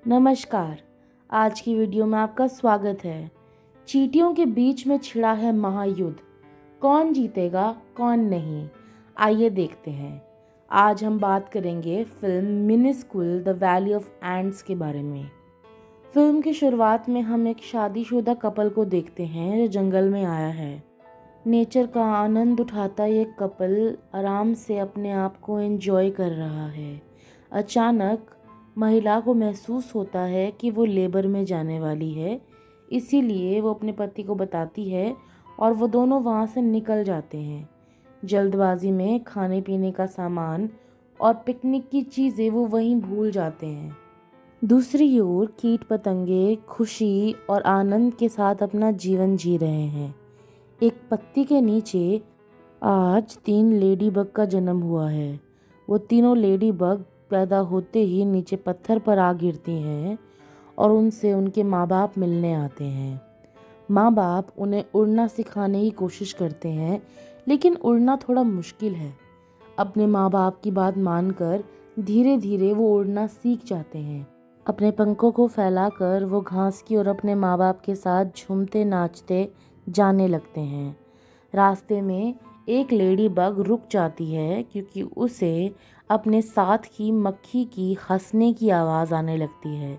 नमस्कार। आज की वीडियो में आपका स्वागत है। चींटियों के बीच में छिड़ा है महायुद्ध। कौन जीतेगा कौन नहीं, आइए देखते हैं। आज हम बात करेंगे film Minuscule the valley of ants के बारे में। फिल्म की शुरुआत में हम एक शादीशुदा कपल को देखते हैं जो जंगल में आया है। नेचर का आनंद उठाता ये कपल आराम से अपने आप को एंजॉय कर रहा है। अचानक महिला को महसूस होता है कि वो लेबर में जाने वाली है, इसीलिए वो अपने पति को बताती है और वो दोनों वहाँ से निकल जाते हैं। जल्दबाजी में खाने पीने का सामान और पिकनिक की चीज़ें वो वहीं भूल जाते हैं। दूसरी ओर कीट पतंगे खुशी और आनंद के साथ अपना जीवन जी रहे हैं। एक पत्ती के नीचे आज 3 लेडी बग का जन्म हुआ है। वो तीनों लेडी बग पैदा होते ही नीचे पत्थर पर आ गिरती हैं और उनसे उनके माँ बाप मिलने आते हैं। माँ बाप उन्हें उड़ना सिखाने की कोशिश करते हैं, लेकिन उड़ना थोड़ा मुश्किल है। अपने माँ बाप की बात मानकर धीरे धीरे वो उड़ना सीख जाते हैं। अपने पंखों को फैलाकर वो घास की ओर अपने माँ बाप के साथ झूमते नाचते जाने लगते हैं। रास्ते में एक लेडी बग रुक जाती है क्योंकि उसे अपने साथ की मक्खी की हंसने की आवाज़ आने लगती है।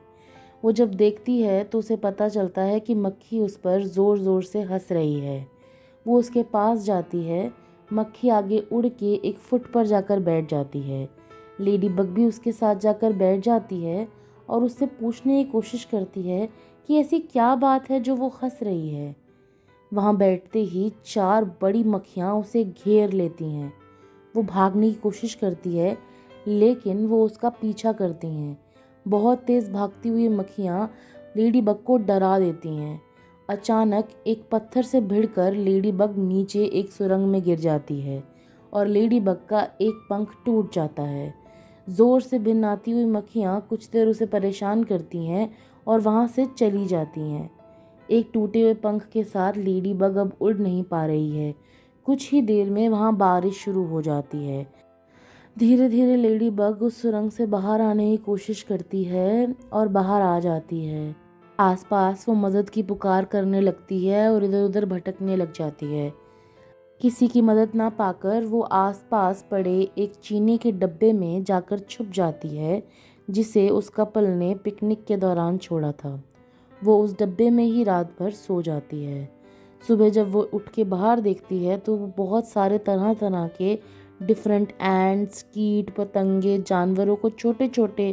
वो जब देखती है तो उसे पता चलता है कि मक्खी उस पर ज़ोर ज़ोर से हंस रही है। वो उसके पास जाती है। मक्खी आगे उड़ के एक फुट पर जाकर बैठ जाती है। लेडी बग भी उसके साथ जाकर बैठ जाती है और उससे पूछने की कोशिश करती है कि ऐसी क्या बात है जो वो हंस रही है। वहाँ बैठते ही 4 बड़ी मक्खियाँ उसे घेर लेती हैं। वो भागने की कोशिश करती है, लेकिन वो उसका पीछा करती हैं। बहुत तेज़ भागती हुई मक्खियाँ लेडी बग को डरा देती हैं। अचानक एक पत्थर से भिड़कर लेडी बग नीचे एक सुरंग में गिर जाती है और लेडी बग का एक पंख टूट जाता है। ज़ोर से भिनआती हुई मक्खियाँ कुछ देर उसे परेशान करती हैं और वहाँ से चली जाती हैं। एक टूटे हुए पंख के साथ लेडी बग अब उड़ नहीं पा रही है। कुछ ही देर में वहाँ बारिश शुरू हो जाती है। धीरे धीरे लेडी बग उस सुरंग से बाहर आने की कोशिश करती है और बाहर आ जाती है। आसपास वो मदद की पुकार करने लगती है और इधर उधर भटकने लग जाती है। किसी की मदद ना पाकर वो आसपास पड़े एक चीनी के डब्बे में जाकर छुप जाती है, जिसे उस कपल ने पिकनिक के दौरान छोड़ा था। वो उस डब्बे में ही रात भर सो जाती है। सुबह जब वो उठ के बाहर देखती है तो वो बहुत सारे तरह तरह के डिफरेंट एंट्स, कीट पतंगे, जानवरों को, छोटे छोटे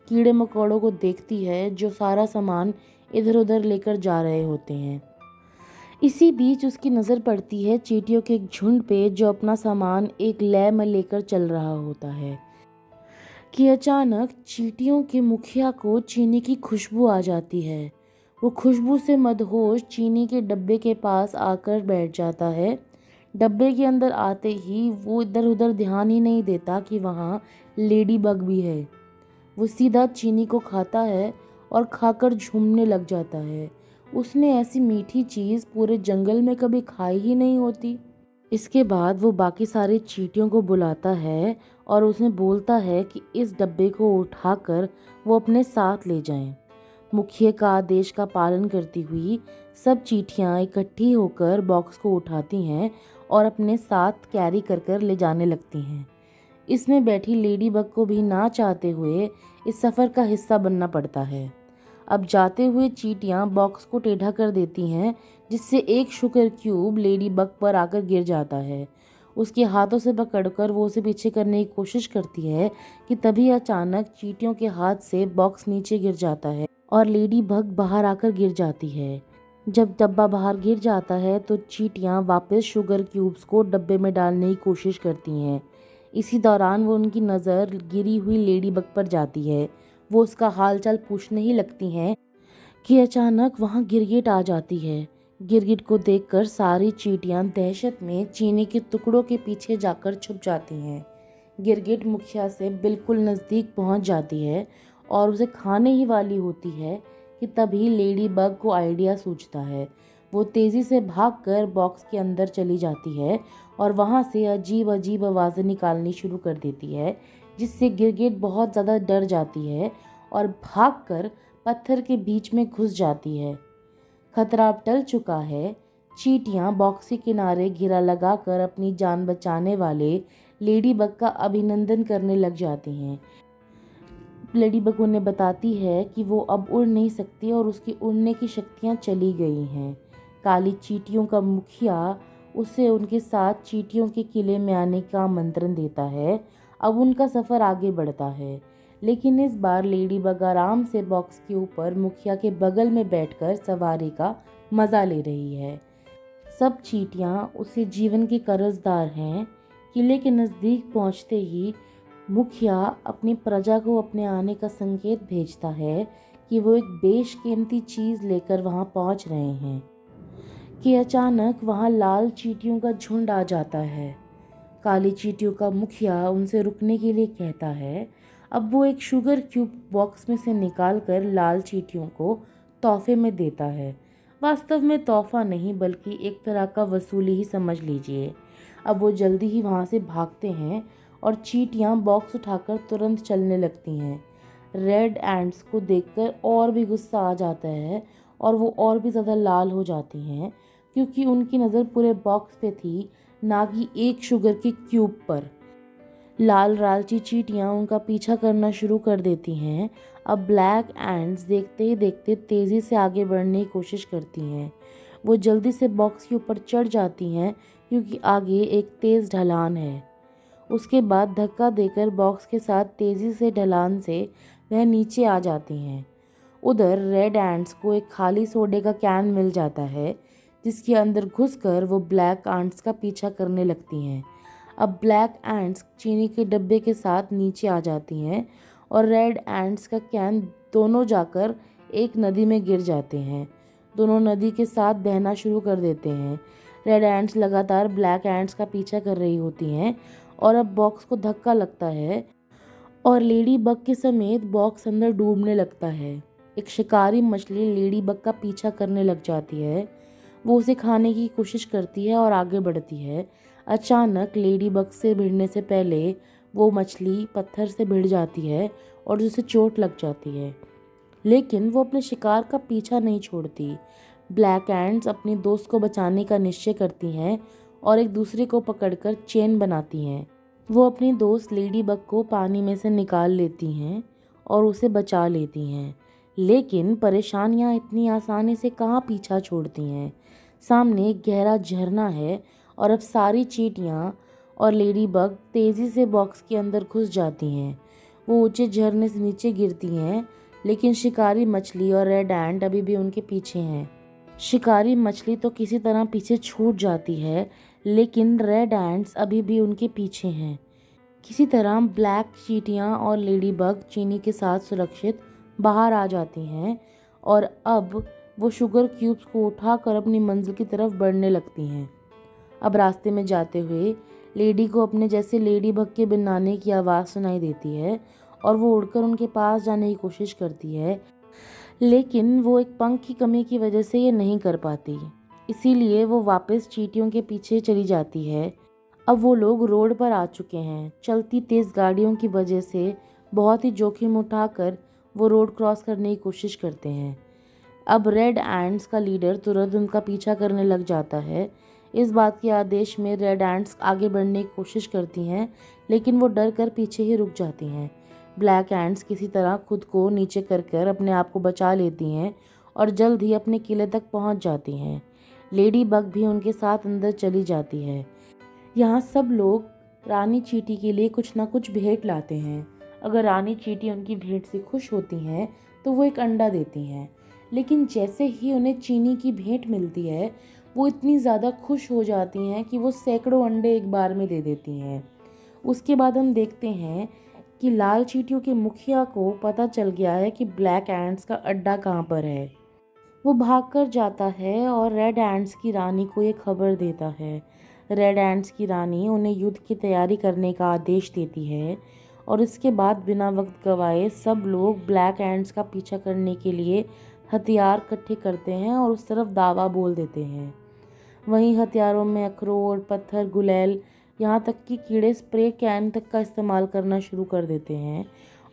कीड़े मकोड़ों को देखती है जो सारा सामान इधर उधर लेकर जा रहे होते हैं। इसी बीच उसकी नज़र पड़ती है चींटियों के एक झुंड पे जो अपना सामान एक लय में लेकर चल रहा होता है कि अचानक चींटियों के मुखिया को चीनी की खुशबू आ जाती है। वो खुशबू से मदहोश चीनी के डब्बे के पास आकर बैठ जाता है। डब्बे के अंदर आते ही वो इधर उधर ध्यान ही नहीं देता कि वहाँ लेडी बग भी है। वो सीधा चीनी को खाता है और खाकर झूमने लग जाता है। उसने ऐसी मीठी चीज़ पूरे जंगल में कभी खाई ही नहीं होती। इसके बाद वो बाकी सारी चींटियों को बुलाता है और उसमें बोलता है कि इस डब्बे को उठाकर वो अपने साथ ले जाएं। मुखिया का आदेश का पालन करती हुई सब चींटियां इकट्ठी होकर बॉक्स को उठाती हैं और अपने साथ कैरी कर कर ले जाने लगती हैं। इसमें बैठी लेडी बग को भी ना चाहते हुए इस सफ़र का हिस्सा बनना पड़ता है। अब जाते हुए चींटियां बॉक्स को टेढ़ा कर देती हैं, जिससे एक शुगर क्यूब लेडी बग पर आकर गिर जाता है। उसके हाथों से पकड़कर वो उसे पीछे करने की कोशिश करती है कि तभी अचानक चींटियों के हाथ से बॉक्स नीचे गिर जाता है और लेडी बग बाहर आकर गिर जाती है। जब डब्बा बाहर गिर जाता है तो चींटियां वापस शुगर क्यूब्स को डब्बे में डालने की कोशिश करती हैं। इसी दौरान वो उनकी नज़र गिरी हुई लेडी बग पर जाती है। वो उसका हालचाल पूछने ही लगती हैं कि अचानक वहाँ गिरगिट आ जाती है। गिरगिट को देखकर सारी चींटियां दहशत में चीनी के टुकड़ों के पीछे जाकर छुप जाती हैं। गिरगिट मुखिया से बिल्कुल नज़दीक पहुँच जाती है और उसे खाने ही वाली होती है कि तभी लेडी बग को आइडिया सूझता है। वो तेज़ी से भागकर बॉक्स के अंदर चली जाती है और वहाँ से अजीब अजीब आवाज़ें निकालनी शुरू कर देती है, जिससे गिरगिट बहुत ज़्यादा डर जाती है और भागकर पत्थर के बीच में घुस जाती है। खतरा अब टल चुका है। चींटियां बॉक्स के किनारे घेरा लगाकर अपनी जान बचाने वाले लेडीबग का अभिनंदन करने लग जाती हैं। लेडीबग उन्हें बताती है कि वो अब उड़ नहीं सकती और उसकी उड़ने की शक्तियाँ चली गई हैं। काली चींटियों का मुखिया उसे उनके साथ चींटियों के किले में आने का आमंत्रण देता है। अब उनका सफ़र आगे बढ़ता है, लेकिन इस बार लेडीबग आराम से बॉक्स के ऊपर मुखिया के बगल में बैठकर सवारी का मज़ा ले रही है। सब चींटियां उसे जीवन के कर्जदार हैं। किले के नज़दीक पहुंचते ही मुखिया अपनी प्रजा को अपने आने का संकेत भेजता है कि वो एक बेशकीमती चीज़ लेकर वहां पहुंच रहे हैं कि अचानक वहां लाल चींटियों का झुंड आ जाता है। काली चींटियों का मुखिया उनसे रुकने के लिए कहता है। अब वो एक शुगर क्यूब बॉक्स में से निकालकर लाल चींटियों को तोहफे में देता है। वास्तव में तोहफा नहीं, बल्कि एक तरह का वसूली ही समझ लीजिए। अब वो जल्दी ही वहाँ से भागते हैं और चींटियाँ बॉक्स उठाकर तुरंत चलने लगती हैं। रेड एंट्स को देखकर और भी गुस्सा आ जाता है और वो और भी ज़्यादा लाल हो जाती हैं, क्योंकि उनकी नज़र पूरे बॉक्स पे थी, ना कि एक शुगर के क्यूब पर। लाल लालची चींटियाँ उनका पीछा करना शुरू कर देती हैं। अब ब्लैक एंट्स देखते ही देखते तेज़ी से आगे बढ़ने की कोशिश करती हैं। वो जल्दी से बॉक्स के ऊपर चढ़ जाती हैं, क्योंकि आगे एक तेज़ ढलान है। उसके बाद धक्का देकर बॉक्स के साथ तेज़ी से ढलान से वह नीचे आ जाती हैं। उधर रेड एंट्स को एक खाली सोडे का कैन मिल जाता है, जिसके अंदर घुसकर वो ब्लैक एंट्स का पीछा करने लगती हैं। अब ब्लैक एंट्स चीनी के डब्बे के साथ नीचे आ जाती हैं और रेड एंट्स का कैन दोनों जाकर एक नदी में गिर जाते हैं। दोनों नदी के साथ बहना शुरू कर देते हैं। रेड एंट्स लगातार ब्लैक एंट्स का पीछा कर रही होती हैं और अब बॉक्स को धक्का लगता है और लेडी बग के समेत बॉक्स अंदर डूबने लगता है। एक शिकारी मछली लेडी बग का पीछा करने लग जाती है। वो उसे खाने की कोशिश करती है और आगे बढ़ती है। अचानक लेडी बग से भिड़ने से पहले वो मछली पत्थर से भिड़ जाती है और उसे चोट लग जाती है, लेकिन वो अपने शिकार का पीछा नहीं छोड़ती। ब्लैक एंट्स अपनी दोस्त को बचाने का निश्चय करती हैं और एक दूसरे को पकड़कर चेन बनाती हैं। वो अपनी दोस्त लेडी बग को पानी में से निकाल लेती हैं और उसे बचा लेती हैं, लेकिन परेशानियां इतनी आसानी से कहाँ पीछा छोड़ती हैं। सामने एक गहरा झरना है और अब सारी चींटियां और लेडी बग तेज़ी से बॉक्स के अंदर घुस जाती हैं। वो ऊंचे झरने से नीचे गिरती हैं, लेकिन शिकारी मछली और रेड एंट अभी भी उनके पीछे हैं। शिकारी मछली तो किसी तरह पीछे छूट जाती है, लेकिन रेड एंट्स अभी भी उनके पीछे हैं। किसी तरह ब्लैक चींटियां और लेडी बग चीनी के साथ सुरक्षित बाहर आ जाती हैं और अब वो शुगर क्यूब्स को उठाकर अपनी मंजिल की तरफ बढ़ने लगती हैं। अब रास्ते में जाते हुए लेडी को अपने जैसे लेडी बग के बिन्नाने की आवाज़ सुनाई देती है और वो उड़कर उनके पास जाने की कोशिश करती है, लेकिन वो एक पंख की कमी की वजह से ये नहीं कर पाती। इसीलिए वो वापस चींटियों के पीछे चली जाती है। अब वो लोग रोड पर आ चुके हैं। चलती तेज़ गाड़ियों की वजह से बहुत ही जोखिम उठाकर वो रोड क्रॉस करने की कोशिश करते हैं। अब रेड एंट्स का लीडर तुरंत उनका पीछा करने लग जाता है। इस बात के आदेश में रेड एंट्स आगे बढ़ने की कोशिश करती हैं, लेकिन वो डर कर पीछे ही रुक जाती हैं। ब्लैक एंट्स किसी तरह खुद को नीचे कर अपने आप को बचा लेती हैं और जल्द ही अपने किले तक पहुंच जाती हैं। लेडी बग भी उनके साथ अंदर चली जाती है। यहाँ सब लोग रानी चींटी के लिए कुछ ना कुछ भेंट लाते हैं। अगर रानी चींटी उनकी भेंट से खुश होती हैं तो वो एक अंडा देती हैं, लेकिन जैसे ही उन्हें चीनी की भेंट मिलती है वो इतनी ज़्यादा खुश हो जाती हैं कि वो सैकड़ों अंडे एक बार में दे देती हैं। उसके बाद हम देखते हैं कि लाल चींटियों के मुखिया को पता चल गया है कि ब्लैक एंट्स का अड्डा कहाँ पर है। वो भागकर जाता है और रेड एंट्स की रानी को ये खबर देता है। रेड एंट्स की रानी उन्हें युद्ध की तैयारी करने का आदेश देती है और इसके बाद बिना वक्त गवाए सब लोग ब्लैक एंट्स का पीछा करने के लिए हथियार इकट्ठे करते हैं और उस तरफ दावा बोल देते हैं। वहीं हथियारों में अखरोट, पत्थर, गुलेल, यहाँ तक कि कीड़े स्प्रे कैन तक का इस्तेमाल करना शुरू कर देते हैं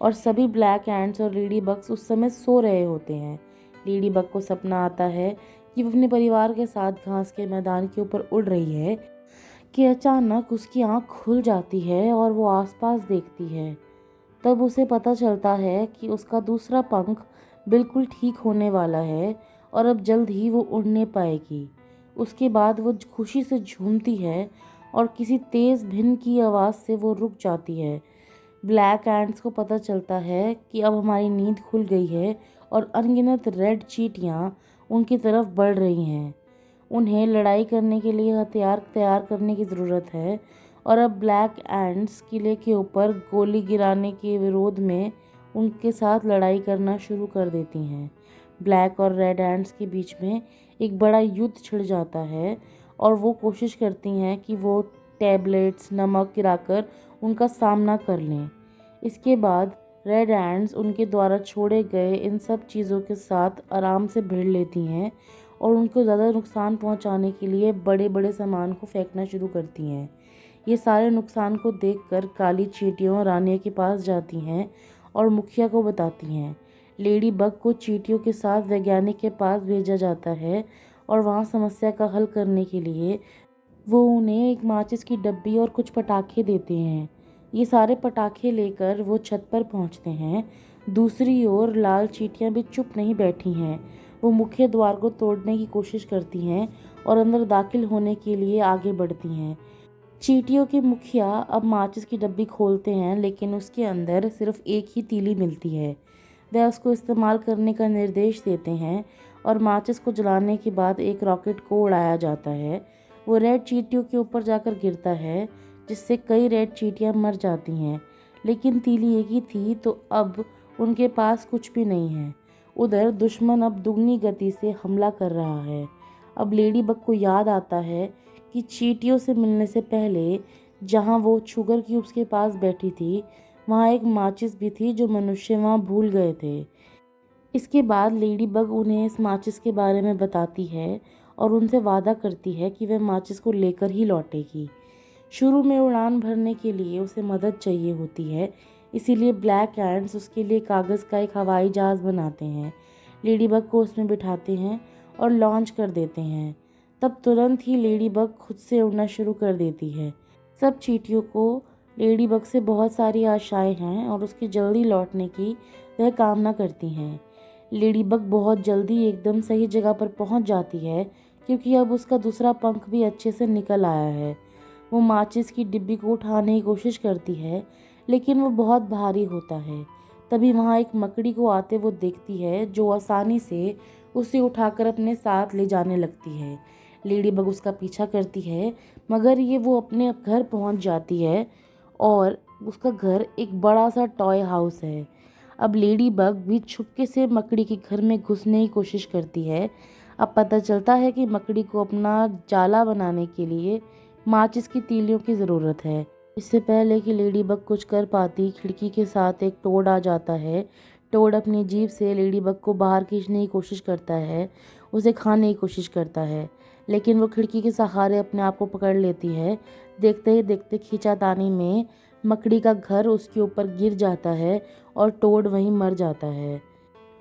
और सभी ब्लैक एंड्स और लेडी बग्स उस समय सो रहे होते हैं। लेडी बग को सपना आता है कि वो अपने परिवार के साथ घास के मैदान के ऊपर उड़ रही है कि अचानक उसकी आंख खुल जाती है और वो आसपास देखती है। तब उसे पता चलता है कि उसका दूसरा पंख बिल्कुल ठीक होने वाला है और अब जल्द ही वो उड़ने पाएगी। उसके बाद वो खुशी से झूमती है और किसी तेज़ भिन्न की आवाज़ से वो रुक जाती है। ब्लैक एंड्स को पता चलता है कि अब हमारी नींद खुल गई है और अनगिनत रेड चींटियाँ उनकी तरफ बढ़ रही हैं। उन्हें लड़ाई करने के लिए हथियार तैयार करने की ज़रूरत है और अब ब्लैक एंड्स किले के ऊपर गोली गिराने के विरोध में उनके साथ लड़ाई करना शुरू कर देती हैं। ब्लैक और रेड एंड्स के बीच में एक बड़ा युद्ध छिड़ जाता है और वो कोशिश करती हैं कि वो टैबलेट्स नमक गिराकर उनका सामना कर लें। इसके बाद रेड एंड्स उनके द्वारा छोड़े गए इन सब चीज़ों के साथ आराम से भिड़ लेती हैं और उनको ज़्यादा नुकसान पहुंचाने के लिए बड़े बड़े सामान को फेंकना शुरू करती हैं। ये सारे नुकसान को देखकर काली चींटियों रानिया के पास जाती हैं और मुखिया को बताती हैं। लेडी बग को चींटियों के साथ वैज्ञानिक के पास भेजा जाता है और वहाँ समस्या का हल करने के लिए वो उन्हें एक माचिस की डब्बी और कुछ पटाखे देते हैं। ये सारे पटाखे लेकर वो छत पर पहुंचते हैं। दूसरी ओर लाल चींटियां भी चुप नहीं बैठी हैं। वो मुख्य द्वार को तोड़ने की कोशिश करती हैं और अंदर दाखिल होने के लिए आगे बढ़ती हैं। चींटियों के मुखिया अब माचिस की डब्बी खोलते हैं, लेकिन उसके अंदर सिर्फ एक ही तीली मिलती है। वह उसको इस्तेमाल करने का निर्देश देते हैं और माचिस को जलाने के बाद एक रॉकेट को उड़ाया जाता है। वो रेड चींटियों के ऊपर जाकर गिरता है, जिससे कई रेड चींटियां मर जाती हैं। लेकिन तीली एक ही थी, तो अब उनके पास कुछ भी नहीं है। उधर दुश्मन अब दुगनी गति से हमला कर रहा है। अब लेडी बग को याद आता है कि चींटियों से मिलने से पहले जहाँ वो शुगर क्यूब्स के पास बैठी थी, वहाँ एक माचिस भी थी जो मनुष्य वहाँ भूल गए थे। इसके बाद लेडी बग उन्हें इस माचिस के बारे में बताती है और उनसे वादा करती है कि वह माचिस को लेकर ही लौटेगी। शुरू में उड़ान भरने के लिए उसे मदद चाहिए होती है, इसीलिए ब्लैक एंड्स उसके लिए कागज़ का एक हवाई जहाज़ बनाते हैं। लेडी बग को उसमें बिठाते हैं और लॉन्च कर देते हैं। तब तुरंत ही लेडी बग खुद से उड़ना शुरू कर देती है। सब चींटियों को लेडी बग से बहुत सारी आशाएं हैं और उसके जल्दी लौटने की वह कामना करती हैं। लेडी बग बहुत जल्दी एकदम सही जगह पर पहुंच जाती है, क्योंकि अब उसका दूसरा पंख भी अच्छे से निकल आया है। वो माचिस की डिब्बी को उठाने की कोशिश करती है, लेकिन वो बहुत भारी होता है। तभी वहाँ एक मकड़ी को आते वो देखती है, जो आसानी से उसे उठाकर अपने साथ ले जाने लगती है। लेडी बग उसका पीछा करती है, मगर ये वो अपने घर पहुँच जाती है और उसका घर एक बड़ा सा टॉय हाउस है। अब लेडी बग भी छुपके से मकड़ी के घर में घुसने की कोशिश करती है। अब पता चलता है कि मकड़ी को अपना जाला बनाने के लिए माचिस की तीलियों की ज़रूरत है। इससे पहले कि लेडी बग कुछ कर पाती, खिड़की के साथ एक टोड आ जाता है। टोड अपनी जीभ से लेडी बग को बाहर खींचने की कोशिश करता है, उसे खाने की कोशिश करता है, लेकिन वो खिड़की के सहारे अपने आप को पकड़ लेती है। देखते ही देखते खींचातानी में मकड़ी का घर उसके ऊपर गिर जाता है और टोड वहीं मर जाता है।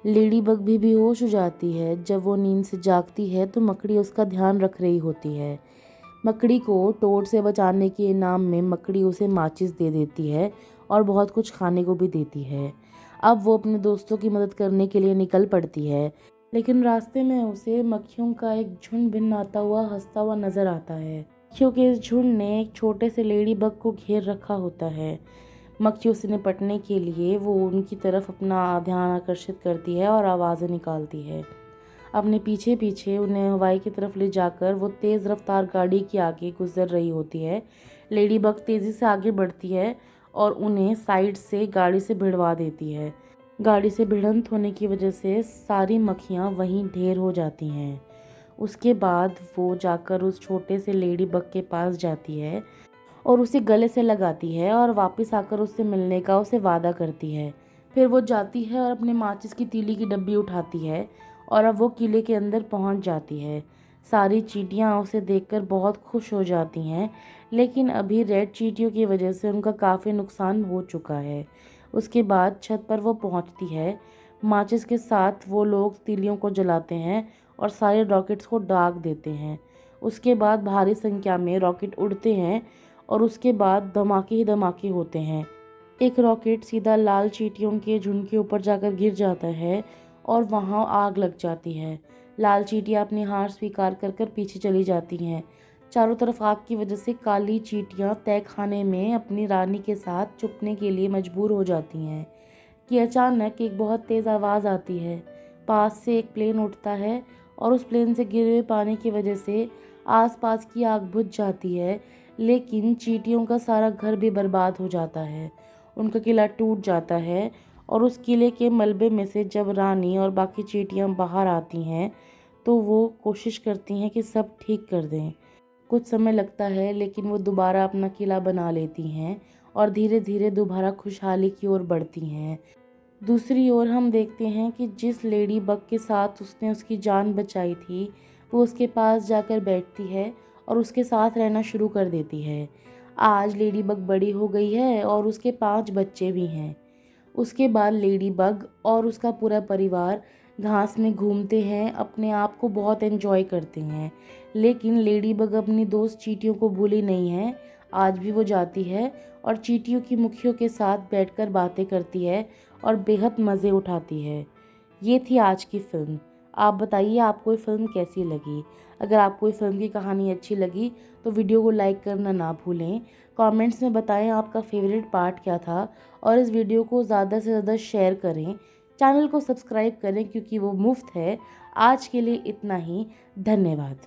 लेडी बग भी बेहोश हो जाती है। जब वो नींद से जागती है तो मकड़ी उसका ध्यान रख रही होती है। मकड़ी को टोड से बचाने के इनाम में मकड़ी उसे माचिस दे देती है और बहुत कुछ खाने को भी देती है। अब वो अपने दोस्तों की मदद करने के लिए निकल पड़ती है, लेकिन रास्ते में उसे मक्खियों का एक झुंड भिन्न आता हुआ हंसता हुआ नजर आता है। मक्खियों के इस झुंड ने एक छोटे से लेडी बग को घेर रखा होता है। मक्खियों से निपटने के लिए वो उनकी तरफ अपना ध्यान आकर्षित करती है और आवाज़ें निकालती है। अपने पीछे पीछे उन्हें हवाई की तरफ ले जाकर वो तेज़ रफ्तार गाड़ी के आगे गुजर रही होती है। लेडी बग तेज़ी से आगे बढ़ती है और उन्हें साइड से गाड़ी से भिड़वा देती है। गाड़ी से भिड़ंत होने की वजह से सारी मक्खियाँ वहीं ढेर हो जाती हैं। उसके बाद वो जाकर उस छोटे से लेडी बग के पास जाती है और उसे गले से लगाती है और वापस आकर उससे मिलने का उसे वादा करती है। फिर वो जाती है और अपने माचिस की तीली की डब्बी उठाती है और अब वो किले के अंदर पहुंच जाती है। सारी चींटियां उसे देखकर बहुत खुश हो जाती हैं, लेकिन अभी रेड चींटियों की वजह से उनका काफ़ी नुकसान हो चुका है। उसके बाद छत पर वो पहुंचती है। माचिस के साथ वो लोग तीलियों को जलाते हैं और सारे रॉकेट्स को दाग देते हैं। उसके बाद भारी संख्या में रॉकेट उड़ते हैं और उसके बाद धमाके ही धमाके होते हैं। एक रॉकेट सीधा लाल चींटियों के झुंड के ऊपर जाकर गिर जाता है और वहाँ आग लग जाती है। लाल चींटियाँ अपनी हार स्वीकार कर कर पीछे चली जाती हैं। चारों तरफ आग की वजह से काली चींटियाँ तहखाने में अपनी रानी के साथ छुपने के लिए मजबूर हो जाती हैं कि अचानक एक बहुत तेज़ आवाज़ आती है। पास से एक प्लेन उठता है और उस प्लेन से गिरे हुए पानी की वजह से आसपास की आग बुझ जाती है, लेकिन चींटियों का सारा घर भी बर्बाद हो जाता है। उनका किला टूट जाता है और उस किले के मलबे में से जब रानी और बाकी चींटियां बाहर आती हैं तो वो कोशिश करती हैं कि सब ठीक कर दें। कुछ समय लगता है, लेकिन वो दोबारा अपना किला बना लेती हैं और धीरे धीरे दोबारा खुशहाली की ओर बढ़ती हैं। दूसरी ओर हम देखते हैं कि जिस लेडी बग के साथ उसने उसकी जान बचाई थी, वो उसके पास जाकर बैठती है और उसके साथ रहना शुरू कर देती है। आज लेडी बग बड़ी हो गई है और उसके 5 बच्चे भी हैं। उसके बाद लेडी बग और उसका पूरा परिवार घास में घूमते हैं, अपने आप को बहुत एंजॉय करते हैं। लेकिन लेडी बग अपनी दोस्त चींटियों को भूली नहीं है। आज भी वो जाती है और चींटियों की मुखियों के साथ बैठकर बातें करती है और बेहद मज़े उठाती है। ये थी आज की फ़िल्म। आप बताइए आपको ये फ़िल्म कैसी लगी? अगर आपको इस फ़िल्म की कहानी अच्छी लगी तो वीडियो को लाइक करना ना भूलें। कमेंट्स में बताएं आपका फेवरेट पार्ट क्या था और इस वीडियो को ज़्यादा से ज़्यादा शेयर करें। चैनल को सब्सक्राइब करें क्योंकि वो मुफ्त है। आज के लिए इतना ही। धन्यवाद।